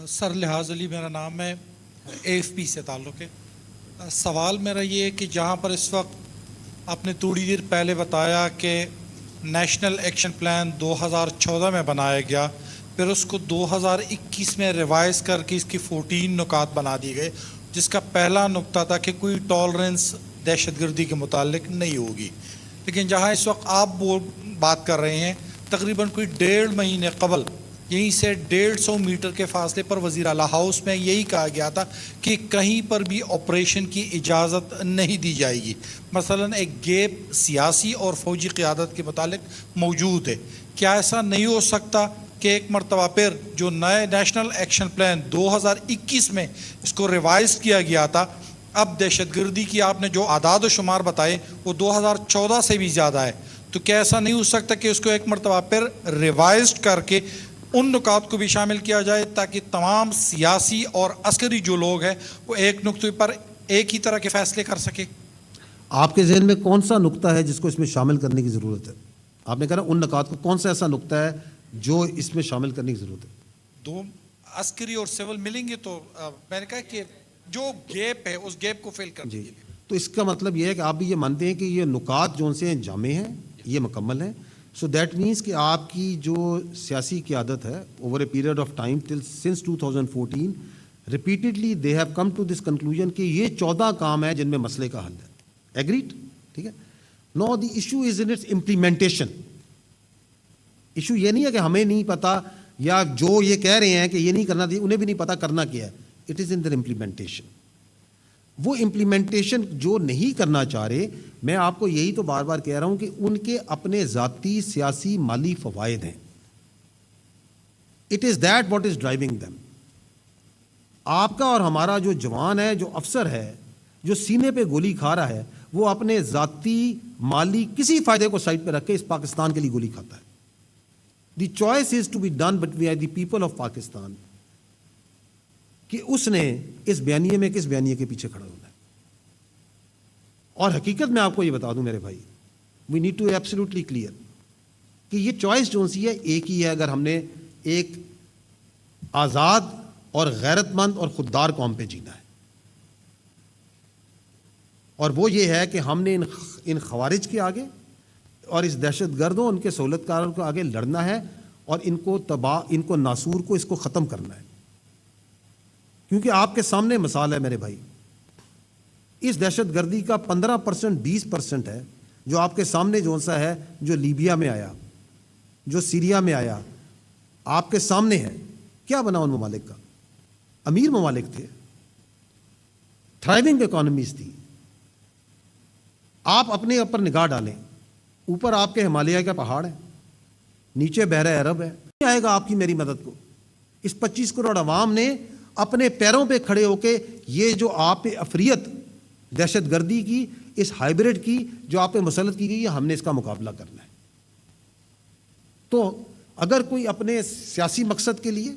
سر لحاظ علی میرا نام ہے، AFP سے تعلق ہے۔ سوال میرا یہ ہے کہ جہاں پر اس وقت آپ نے تھوڑی دیر پہلے بتایا کہ نیشنل ایکشن پلان 2014 میں بنایا گیا، پھر اس کو 2021 میں ریوائز کر کے اس کی 14 نکات بنا دی گئے، جس کا پہلا نقطہ تھا کہ کوئی ٹالرنس دہشت گردی کے متعلق نہیں ہوگی۔ لیکن جہاں اس وقت آپ بات کر رہے ہیں، تقریباً کوئی 1.5 مہینے قبل یہیں سے 150 میٹر کے فاصلے پر وزیر اعلیٰ ہاؤس میں یہی کہا گیا تھا کہ کہیں پر بھی آپریشن کی اجازت نہیں دی جائے گی۔ مثلاً ایک گیپ سیاسی اور فوجی قیادت کے متعلق موجود ہے۔ کیا ایسا نہیں ہو سکتا کہ ایک مرتبہ پھر جو نئے نیشنل ایکشن پلان 2021 میں اس کو ریوائز کیا گیا تھا، اب دہشت گردی کی آپ نے جو اعداد و شمار بتائے وہ 2014 سے بھی زیادہ ہے، تو کیا ایسا نہیں ہو سکتا کہ اس کو ایک مرتبہ پھر ریوائزڈ کر کے ان نکات کو بھی شامل کیا جائے تاکہ تمام سیاسی اور عسکری جو لوگ ہیں وہ ایک نقطے پر ایک ہی طرح کے فیصلے کر سکے؟ آپ کے ذہن میں کون سا نقطہ ہے جس کو اس میں شامل کرنے کی ضرورت ہے؟ آپ نے کہا ان نکات کو، کون سا ایسا نقطہ ہے جو اس میں شامل کرنے کی ضرورت ہے؟ دو عسکری اور سول ملیں گے تو میں نے کہا کہ جو گیپ ہے اس گیپ کو فل کرنے کے لیے۔ تو اس کا مطلب یہ ہے کہ آپ بھی یہ مانتے ہیں کہ یہ نکات جو سے جامع ہیں، یہ مکمل ہیں۔ سو دیٹ مینس کہ آپ کی جو سیاسی قیادت ہے over a period of time since 2014 repeatedly they have come to this conclusion کہ یہ 14 کام ہیں جن میں مسئلے کا حل ہے۔ ایگریڈ؟ ٹھیک ہے۔ No the issue is in its implementation. Issue یہ نہیں ہے کہ ہمیں نہیں پتا یا جو یہ کہہ رہے ہیں کہ یہ نہیں کرنا تھی انہیں بھی نہیں پتا کرنا کیا ہے۔ It is in their implementation. وہ امپلیمنٹیشن جو نہیں کرنا چاہ رہے، میں آپ کو یہی تو بار بار کہہ رہا ہوں کہ ان کے اپنے ذاتی سیاسی مالی فوائد ہیں۔ It is that what is driving them. آپ کا اور ہمارا جو جوان ہے، جو افسر ہے، جو سینے پہ گولی کھا رہا ہے، وہ اپنے ذاتی مالی کسی فائدے کو سائڈ پہ رکھ کے اس پاکستان کے لیے گولی کھاتا ہے۔ The choice is to be done by the people of Pakistan کہ اس نے اس بیانیے میں کس بیانیے کے پیچھے کھڑا ہونا ہے۔ اور حقیقت میں آپ کو یہ بتا دوں میرے بھائی، we need to absolutely clear کہ یہ چوائس جو سی ہے ایک ہی ہے اگر ہم نے ایک آزاد اور غیرت مند اور خوددار قوم پہ جینا ہے، اور وہ یہ ہے کہ ہم نے ان خوارج کے آگے اور اس دہشت گردوں ان کے سہولت کاروں کے آگے لڑنا ہے اور ان کو ناسور کو اس کو ختم کرنا ہے۔ کیونکہ آپ کے سامنے مثال ہے میرے بھائی، اس دہشت گردی کا 15% 20% ہے جو آپ کے سامنے جو سا ہے، جو لیبیا میں آیا، جو سیریا میں آیا، آپ کے سامنے ہے۔ کیا بنا ان ممالک کا؟ امیر ممالک تھے، تھرائیونگ اکانومیز تھی۔ آپ اپنے اوپر نگاہ ڈالیں، اوپر آپ کے ہمالیہ کا پہاڑ ہے، نیچے بحر عرب ہے، نہیں آئے گا آپ کی میری مدد کو۔ اس 25 کروڑ عوام نے اپنے پیروں پہ کھڑے ہو کے یہ جو آپ پہ افریت دہشت گردی کی، اس ہائیبرڈ کی جو آپ پہ مسلط کی گئی ہے، ہم نے اس کا مقابلہ کرنا ہے۔ تو اگر کوئی اپنے سیاسی مقصد کے لیے،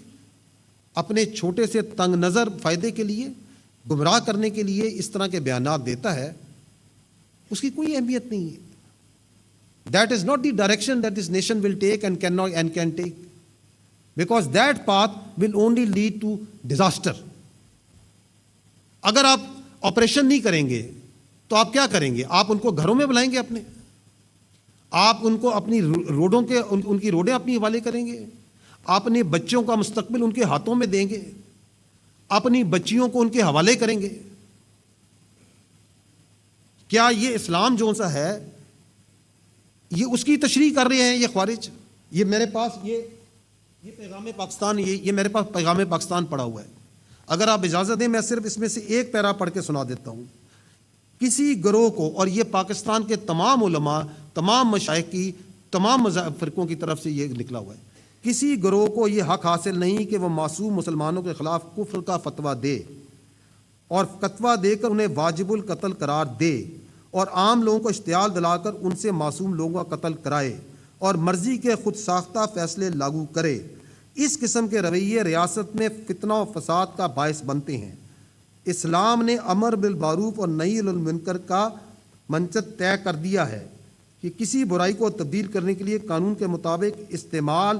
اپنے چھوٹے سے تنگ نظر فائدے کے لیے، گمراہ کرنے کے لیے اس طرح کے بیانات دیتا ہے، اس کی کوئی اہمیت نہیں ہے۔ That is not the direction that this nation will take and can take, because that path will only lead to disaster۔ اگر آپ آپریشن نہیں کریں گے تو آپ کیا کریں گے؟ آپ ان کو گھروں میں بلائیں گے اپنے، آپ ان کو اپنی روڈوں کے ان کی روڈیں اپنی حوالے کریں گے، اپنے بچوں کا مستقبل ان کے ہاتھوں میں دیں گے، اپنی بچیوں کو ان کے حوالے کریں گے۔ کیا یہ اسلام جو سا ہے یہ اس کی تشریح کر رہے ہیں یہ خوارج؟ یہ میرے پاس یہ پیغام پاکستان، یہ میرے پاس پیغام پاکستان پڑا ہوا ہے۔ اگر آپ اجازت دیں میں صرف اس میں سے ایک پیرا پڑھ کے سنا دیتا ہوں۔ کسی گروہ کو، اور یہ پاکستان کے تمام علماء، تمام مشائخ کی، تمام مذہب فرقوں کی طرف سے یہ نکلا ہوا ہے، کسی گروہ کو یہ حق حاصل نہیں کہ وہ معصوم مسلمانوں کے خلاف کفر کا فتویٰ دے اور فتویٰ دے کر انہیں واجب القتل قرار دے اور عام لوگوں کو اشتعال دلا کر ان سے معصوم لوگوں کا قتل کرائے اور مرضی کے خود ساختہ فیصلے لاگو کرے۔ اس قسم کے رویے ریاست میں فتنہ و فساد کا باعث بنتے ہیں۔ اسلام نے امر بالمعروف اور نہی عن المنکر کا منشط طے کر دیا ہے کہ کسی برائی کو تبدیل کرنے کے لیے قانون کے مطابق استعمال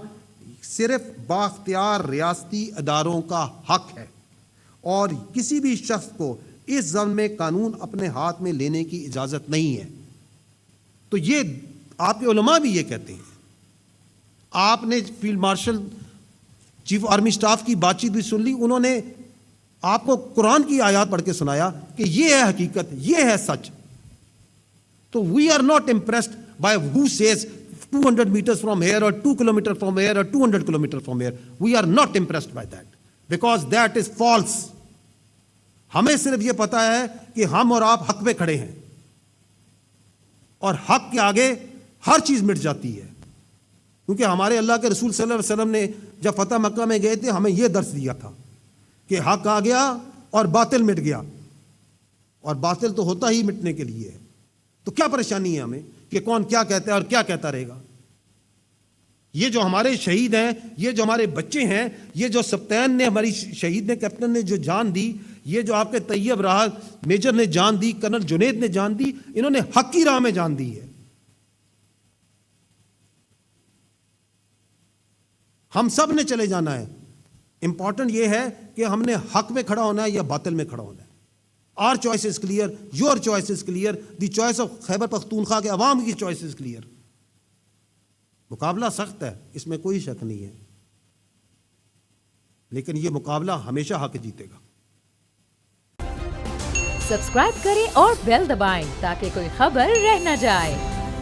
صرف بااختیار ریاستی اداروں کا حق ہے اور کسی بھی شخص کو اس ضمن میں قانون اپنے ہاتھ میں لینے کی اجازت نہیں ہے. تو یہ آپ کے علماء بھی یہ کہتے ہیں. آپ نے field marshal chief army staff کی بات چیت بھی سن لی, انہوں نے آپ کو قرآن کی آیات پڑھ کے سنایا کہ یہ ہے حقیقت, یہ ہے سچ. تو we are not impressed by who says 200 meters from here or 2 kilometers from here or 200 kilometers from here. We are not impressed by that because that is false. ہمیں صرف یہ پتا ہے کہ ہم اور آپ حق پہ کھڑے ہیں اور حق کے آگے ہر چیز مٹ جاتی ہے, کیونکہ ہمارے اللہ کے رسول صلی اللہ علیہ وسلم نے جب فتح مکہ میں گئے تھے ہمیں یہ درس دیا تھا کہ حق آ گیا اور باطل مٹ گیا, اور باطل تو ہوتا ہی مٹنے کے لیے ہے. تو کیا پریشانی ہے ہمیں کہ کون کیا کہتا ہے اور کیا کہتا رہے گا. یہ جو ہمارے شہید ہیں, یہ جو ہمارے بچے ہیں, یہ جو سبتین نے ہماری شہید نے کیپٹن نے جو جان دی, یہ جو آپ کے طیب راہ میجر نے جان دی, کرنل جنید نے جان دی, انہوں نے حق کی راہ میں جان دی ہے. ہم سب نے چلے جانا ہے. امپورٹنٹ یہ ہے کہ ہم نے حق میں کھڑا ہونا ہے یا باطل میں کھڑا ہونا ہے. Our choice is clear, your choice is clear, the choice of Khyber Pakhtunkhwa کے عوام کی choice is clear. مقابلہ سخت ہے, اس میں کوئی شک نہیں ہے, لیکن یہ مقابلہ ہمیشہ حق جیتے گا. سبسکرائب کریں اور بیل دبائیں تاکہ کوئی خبر رہ نہ جائے.